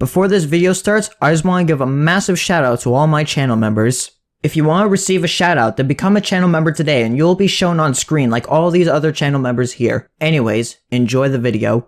Before this video starts, I just want to give a massive shout out to all my channel members. If you want to receive a shout out, then become a channel member today and you'll be shown on screen like all these other channel members here. Anyways, enjoy the video.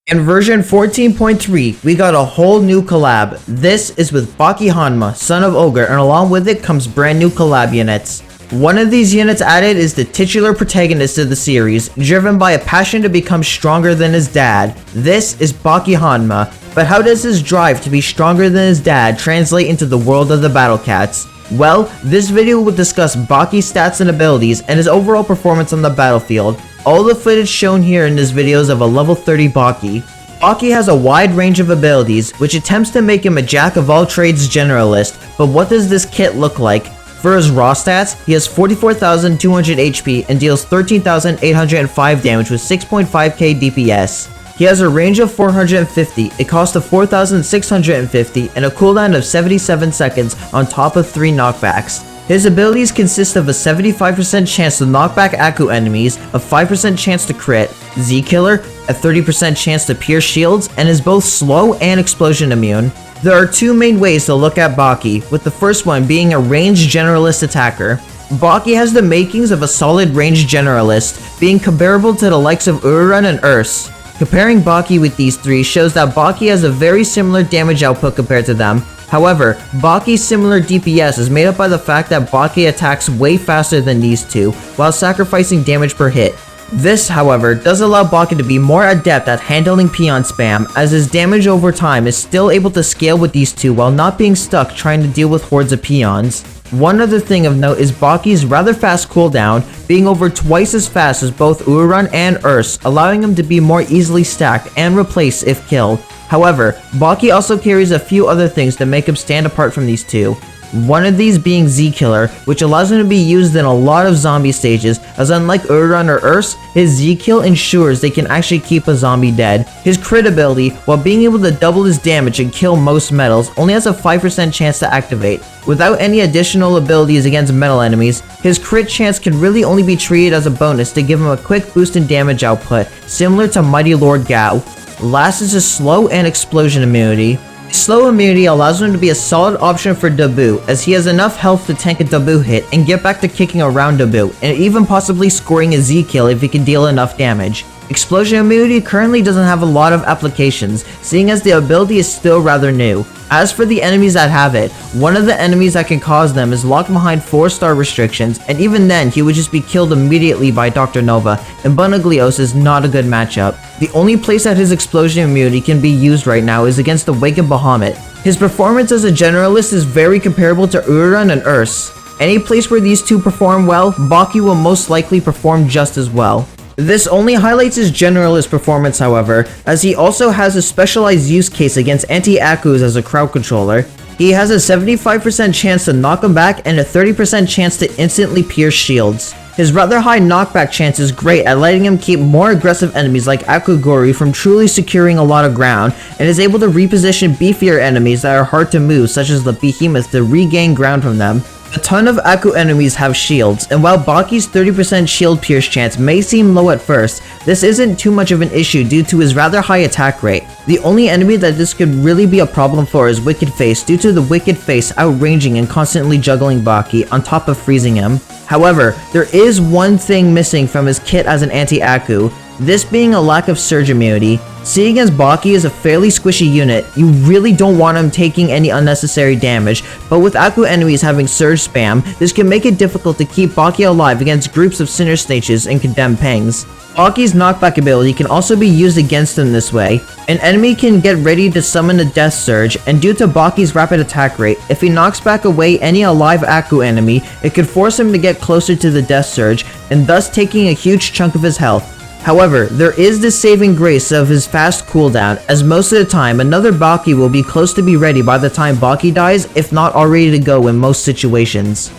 In version 14.3, we got a whole new collab. This is with Baki Hanma, son of Ogre, and along with it comes brand new collab units. One of these units added is the titular protagonist of the series, driven by a passion to become stronger than his dad. This is Baki Hanma, but how does his drive to be stronger than his dad translate into the world of the Battle Cats? Well, this video will discuss Baki's stats and abilities and his overall performance on the battlefield. All the footage shown here in this video is of a level 30 Baki. Baki has a wide range of abilities, which attempts to make him a jack of all trades generalist, but what does this kit look like? For his raw stats, he has 44,200 HP and deals 13,805 damage with 6.5k DPS. He has a range of 450, a cost of 4,650, and a cooldown of 77 seconds on top of 3 knockbacks. His abilities consist of a 75% chance to knock back Aku enemies, a 5% chance to crit, Z-Killer, a 30% chance to pierce shields, and is both slow and explosion immune. There are two main ways to look at Baki, with the first one being a ranged generalist attacker. Baki has the makings of a solid ranged generalist, being comparable to the likes of Urarun and Urs. Comparing Baki with these three shows that Baki has a very similar damage output compared to them. However, Baki's similar DPS is made up by the fact that Baki attacks way faster than these two, while sacrificing damage per hit. This, however, does allow Baki to be more adept at handling peon spam, as his damage over time is still able to scale with these two while not being stuck trying to deal with hordes of peons. One other thing of note is Baki's rather fast cooldown, being over twice as fast as both Urarun and Urs, allowing him to be more easily stacked and replaced if killed. However, Baki also carries a few other things that make him stand apart from these two. One of these being Z-Killer, which allows him to be used in a lot of zombie stages, as unlike Urarun or Urs, his Z-Kill ensures they can actually keep a zombie dead. His crit ability, while being able to double his damage and kill most metals, only has a 5% chance to activate. Without any additional abilities against metal enemies, his crit chance can really only be treated as a bonus to give him a quick boost in damage output, similar to Mighty Lord Gao. Last is his slow and explosion immunity. Slow immunity allows him to be a solid option for Dabu, as he has enough health to tank a Dabu hit and get back to kicking around Dabu, and even possibly scoring a Z-Kill if he can deal enough damage. Explosion immunity currently doesn't have a lot of applications, seeing as the ability is still rather new. As for the enemies that have it, one of the enemies that can cause them is locked behind 4-star restrictions, and even then he would just be killed immediately by Dr. Nova, and Bunaglios is not a good matchup. The only place that his explosion immunity can be used right now is against the Awakened Bahamut. His performance as a generalist is very comparable to Urarun and Urs. Any place where these two perform well, Baki will most likely perform just as well. This only highlights his generalist performance, however, as he also has a specialized use case against anti-Akus as a crowd controller. He has a 75% chance to knock him back and a 30% chance to instantly pierce shields. His rather high knockback chance is great at letting him keep more aggressive enemies like Akugori from truly securing a lot of ground, and is able to reposition beefier enemies that are hard to move, such as the Behemoth, to regain ground from them. A ton of Aku enemies have shields, and while Baki's 30% shield pierce chance may seem low at first, this isn't too much of an issue due to his rather high attack rate. The only enemy that this could really be a problem for is Wicked Face, due to the Wicked Face outranging and constantly juggling Baki on top of freezing him. However, there is one thing missing from his kit as an anti-Aku, this being a lack of surge immunity. Seeing as Baki is a fairly squishy unit, you really don't want him taking any unnecessary damage, but with Aku enemies having surge spam, this can make it difficult to keep Baki alive against groups of Sinner Snitches and Condemned Pangs. Baki's knockback ability can also be used against him this way. An enemy can get ready to summon a Death Surge, and due to Baki's rapid attack rate, if he knocks back away any alive Aku enemy, it could force him to get closer to the Death Surge, and thus taking a huge chunk of his health. However, there is the saving grace of his fast cooldown, as most of the time another Baki will be close to be ready by the time Baki dies, if not already to go in most situations.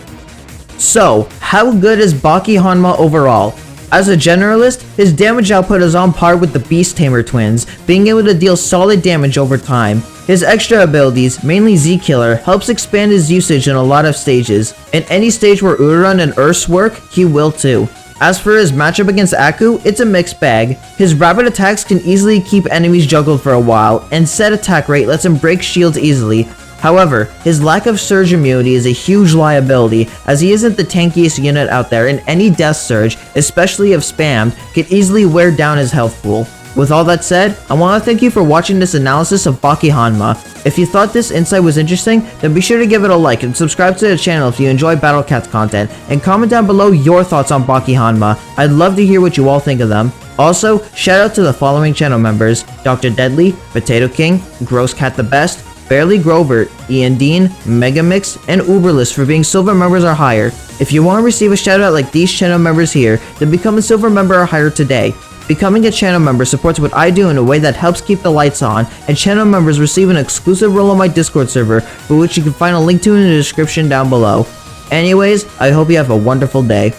So, how good is Baki Hanma overall? As a generalist, his damage output is on par with the Beast Tamer twins, being able to deal solid damage over time. His extra abilities, mainly Z-Killer, helps expand his usage in a lot of stages. In any stage where Urarun and Urs work, he will too. As for his matchup against Aku, it's a mixed bag. His rapid attacks can easily keep enemies juggled for a while, and set attack rate lets him break shields easily. However, his lack of surge immunity is a huge liability, as he isn't the tankiest unit out there, and any death surge, especially if spammed, can easily wear down his health pool. With all that said, I want to thank you for watching this analysis of Baki Hanma. If you thought this insight was interesting, then be sure to give it a like and subscribe to the channel if you enjoy Battle Cats content, and comment down below your thoughts on Baki Hanma. I'd love to hear what you all think of them. Also, shout out to the following channel members: Dr. Deadly, Potato King, Gross Cat the Best, Barely Grovert, Ian Dean, Megamix, and Uberless for being silver members or higher. If you want to receive a shout out like these channel members here, then become a silver member or higher today. Becoming a channel member supports what I do in a way that helps keep the lights on, and channel members receive an exclusive role on my Discord server, for which you can find a link to in the description down below. Anyways, I hope you have a wonderful day.